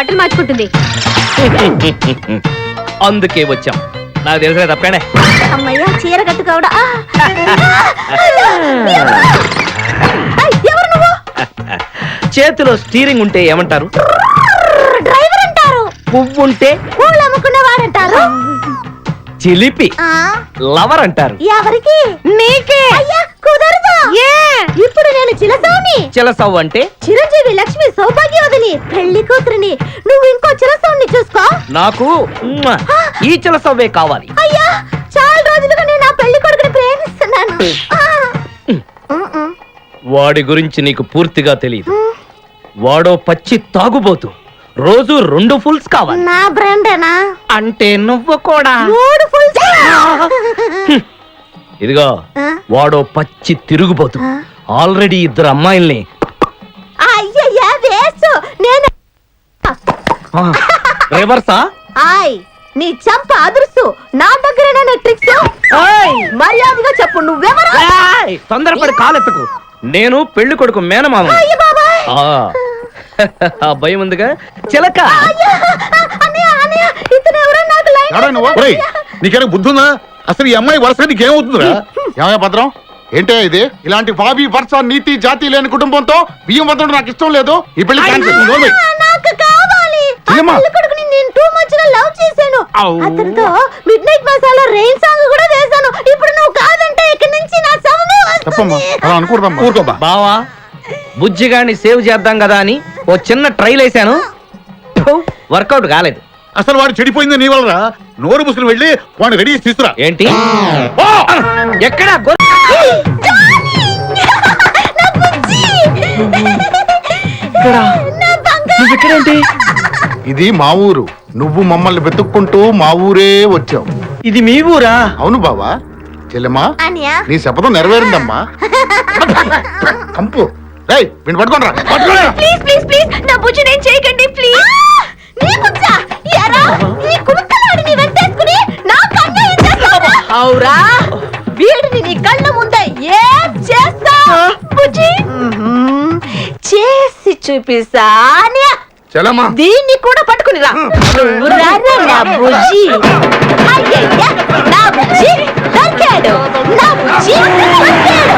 బట్టలు మార్చుకుంటుంది. అందుకే వచ్చాం. నాకు తెలిసిన తప్పేనే. అమ్మయ్య చీర కట్టుకోవడా. ఎవరు నువ్వు? చేతిలో స్టీరింగ్ ఉంటే ఏమంటారు? డ్రైవర్ అంటారు. పువ్వు ఉంటే పూలు అమ్ముకునేవాడంటారు. చిలిపి లవర్ అంటారు. ఎవరికి? నీకే. అయ్యా కుదరదు. ఇప్పుడు నేను చిలసౌని. చిలసవ్వు అంటే చిరంజీవి లక్ష్మి సౌభాగ్యవతిని పెళ్లి కూతురిని. నువ్వు ఇంకో చిలసౌని చూసుకో. నాకు ఈ చిలసవ్వే కావాలి. అయ్యా చాలా రోజులుగా నేను ఆ పెళ్లి కొడుకుని ప్రేమిస్తున్నాను. వాడి గురించి నీకు పూర్తిగా తెలియదు. వాడో పచ్చి తాగుబోతు. రోజు 2 ఫుల్స్ కావాలి. నా బ్రాండేనా? అంటే నువ్వు కూడా 3 ఫుల్స్. ఇదిగో వాడో పచ్చి తిరుగుబోతు. ఆల్రెడీ 2 అమ్మాయిల్ని. అయ్యయ్యా వేసు. నేను రివర్సా? ఆయ్ నీ చంప అదుర్సు. నా దగ్గరేనా ట్రిక్స్? మర్యాదగా చెప్పు నువ్వెవరు? తొందరపడి కాలెత్తకు. నేను పెళ్లి కొడుకు మేనమామ. ఆ భయం ఉందిగా చిలక. నీకేనా బుద్ధుందా? అసలు ఈ అమ్మాయి వరుస నీకేమవుతుందిరా? ఏమయ్య భద్రం, ఏంటో ఇది? ఇలాంటి బాబీ వరుస నీతి జాతి లేని కుటుంబంతో బియ్యం వద్ద నాకు ఇష్టం లేదు. ఈ పెళ్లి నాకు కావాలి. కొడుకుని నేను టూ మచ్ గా లవ్ చేశాను. అతనితో mid night masala rain song కూడా వేశాను. ఇప్పుడు నువ్వు కాదంటే ఇక్కడి నుంచి నా శవమే వస్తుంది. బావా బుజ్జిగాన్ని సేవ్ చేద్దాం కదా అని ఓ చిన్న ట్రైల్ వేసాను. వర్కౌట్ కాలేదు. అసలు వాడు చెడిపోయింది నీ వల్ల. నోరు ముసుకుని వెళ్ళి వాడిని రెడీ చేసి తీసుకురా. ఏంటి? ఎక్కడ? ఇక్కడేంటి? ఇది మా ఊరు. నువ్వు మమ్మల్ని వెతుక్కుంటూ మా ఊరే వచ్చావు. ఇది మీ ఊరా? అవును బావా. చెల్లెమ్మా నీ శపథం నెరవేరిందమ్మా. కంపు రేయ్ వీడిని పట్టుకోండి. ప్లీజ్ ప్లీజ్ ప్లీజ్ నా బుజ్జి నేను చేయకండి ప్లీజ్. నీ బుజ్జా యారా నీ కుడుకలాడిని వెంటేసుకుని నా కన్ను చేస్తావా? అవురా వీడిని నీ కళ్ళ ముందే ఏం చేస్తా బుజ్జి? చేసి చూపిస్తానే. చెల్లెమ్మా దీన్ని కూడా పట్టుకుని రా. నువ్వు రారా నా బుజ్జి. అయ్యయ్య నా బుజ్జి దొరికాడు. నా బుజ్జి దొరికాడు.